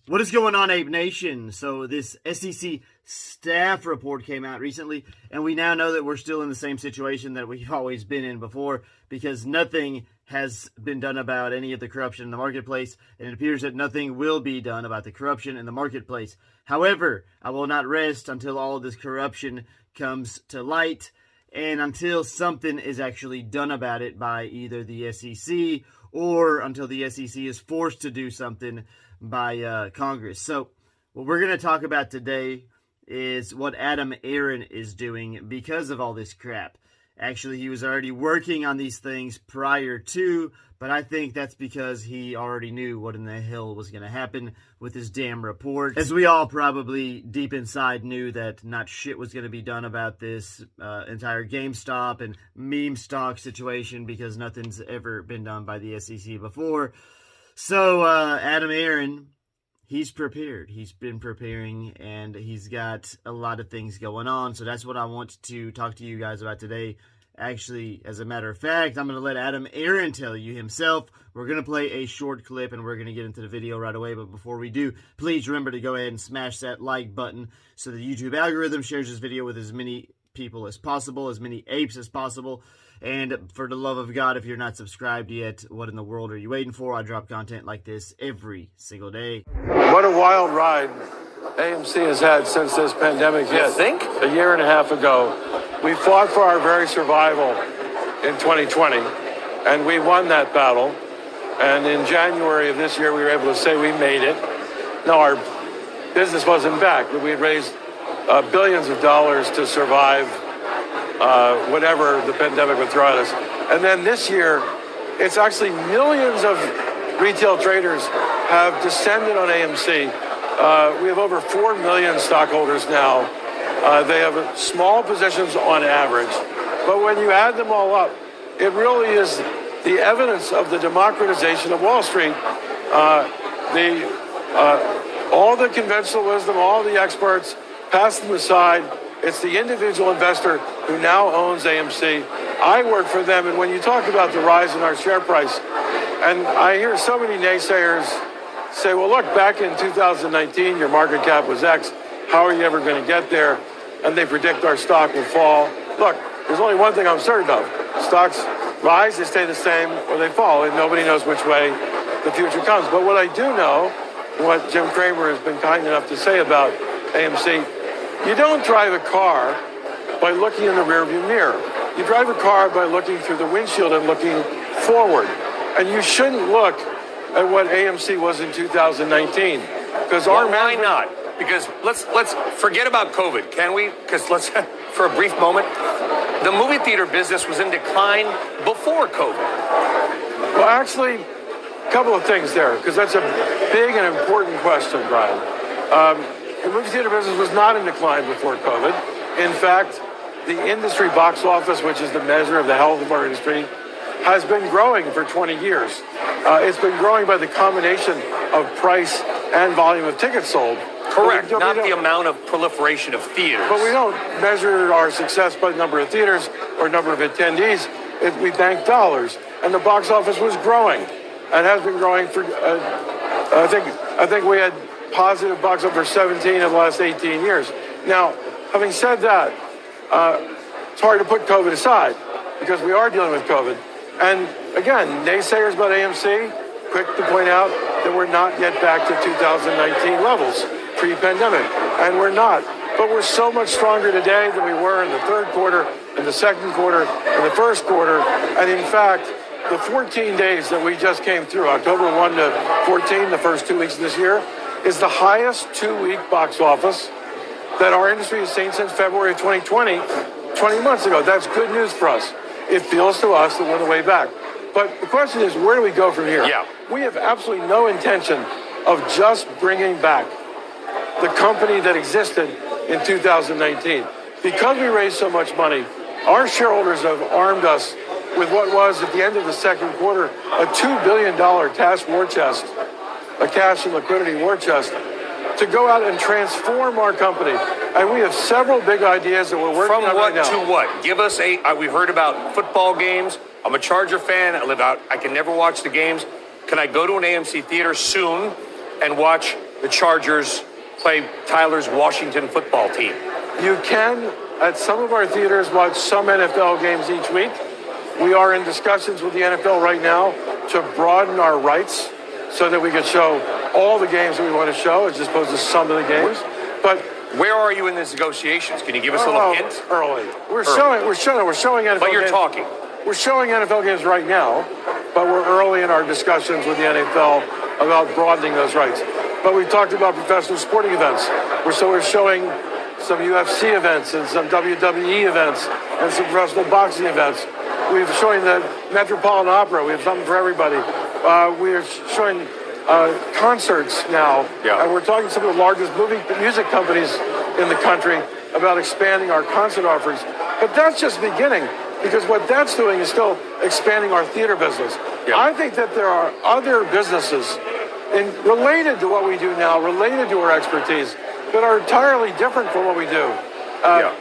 What is going on, Ape Nation? So this SEC staff report came out recently, and we now know that we're still in the same situation that we've always been in before, because nothing has been done about any of the corruption in the marketplace, and it appears that nothing will be done about the corruption in the marketplace. However, I will not rest until all of this corruption comes to light, and until something is actually done about it by either the SEC or until the SEC is forced to do something by Congress. So what we're going to talk about today is what Aron is doing because of all this crap. Actually, he was already working on these things prior to, but I think that's because he already knew what in the hell was going to happen with this damn report. As we all probably deep inside knew that not shit was going to be done about this entire GameStop and meme stock situation, because nothing's ever been done by the SEC before. So, Aron, he's prepared. He's been preparing, and he's got a lot of things going on. So that's what I want to talk to you guys about today. Actually, as a matter of fact, I'm going to let Aron tell you himself. We're going to play a short clip, and we're going to get into the video right away. But before we do, please remember to go ahead and smash that like button so the YouTube algorithm shares this video with as many people as possible, as many apes as possible. And for the love of God, if you're not subscribed yet, what in the world are you waiting for? I drop content like this every single day. What a wild ride AMC has had since this pandemic hit. You think? A year and a half ago. We fought for our very survival in 2020, and we won that battle. And in January of this year, we were able to say we made it. No, our business wasn't back, but we had raised billions of dollars to survive whatever the pandemic would throw at us. And then this year, it's actually millions of retail traders have descended on AMC. We have over 4 million stockholders now. They have small positions on average. But when you add them all up, it really is the evidence of the democratization of Wall Street. All the conventional wisdom, all the experts, pass them aside. It's the individual investor who now owns AMC. I work for them, and when you talk about the rise in our share price, and I hear so many naysayers say, well, look, back in 2019, your market cap was X. How are you ever going to get there? And they predict our stock will fall. Look, there's only one thing I'm certain of. Stocks rise, they stay the same, or they fall, and nobody knows which way the future comes. But what I do know, what Jim Cramer has been kind enough to say about AMC, you don't drive a car by looking in the rearview mirror. You drive a car by looking through the windshield and looking forward. And you shouldn't look at what AMC was in 2019. Because why not? Because let's forget about COVID, can we? Because let's, for a brief moment, the movie theater business was in decline before COVID. Well, actually, a couple of things there, because that's a big and important question, Brian. The movie theater business was not in decline before COVID. In fact, the industry box office, which is the measure of the health of our industry, has been growing for 20 years. It's been growing by the combination of price and volume of tickets sold. Correct, not the amount of proliferation of theaters. But we don't measure our success by the number of theaters or number of attendees. We bank dollars. And the box office was growing and has been growing for, I think we had positive box office for 17 of the last 18 years. Now, having said that, it's hard to put COVID aside because we are dealing with COVID. And again, naysayers about AMC, quick to point out that we're not yet back to 2019 levels pre-pandemic. And we're not. But we're so much stronger today than we were in the third quarter, in the second quarter, in the first quarter. And in fact, the 14 days that we just came through, October 1 to 14, the first 2 weeks of this year, is the highest 2-week box office that our industry has seen since February of 2020, 20 months ago. That's good news for us. It feels to us that we're on the way back. But the question is, where do we go from here? Yeah. We have absolutely no intention of just bringing back the company that existed in 2019. Because we raised so much money, our shareholders have armed us with what was, at the end of the second quarter, a $2 billion cash war chest, a cash and liquidity war chest, to go out and transform our company. And we have several big ideas that we're working on right now. From what to what? Give us we've heard about football games. I'm a Charger fan. I live out. I can never watch the games. Can I go to an AMC theater soon and watch the Chargers play Tyler's Washington football team? You can, at some of our theaters, watch some NFL games each week. We are in discussions with the NFL right now to broaden our rights so that we can show all the games that we want to show as opposed to some of the games. But where are you in these negotiations? Can you give us a little hint? Early. We're showing NFL But you're games. talking. We're showing NFL games right now, but we're early in our discussions with the NFL about broadening those rights. But we've talked about professional sporting events. We're showing some UFC events and some WWE events and some professional boxing events. We're showing the Metropolitan Opera. We have something for everybody. We're showing concerts now. Yeah. And we're talking to some of the largest music companies in the country about expanding our concert offerings. But that's just beginning, because what that's doing is still expanding our theater business. Yeah. I think that there are other businesses related to what we do now, related to our expertise, that are entirely different from what we do.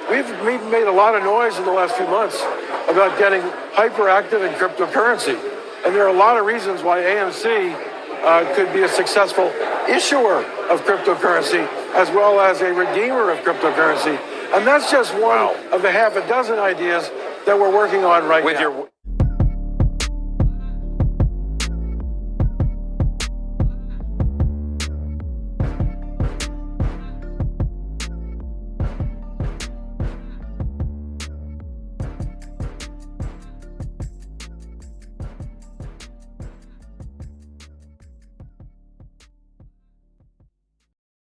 We've made a lot of noise in the last few months about getting hyperactive in cryptocurrency. And there are a lot of reasons why AMC could be a successful issuer of cryptocurrency as well as a redeemer of cryptocurrency. And that's just one of the half a dozen ideas that we're working on right now.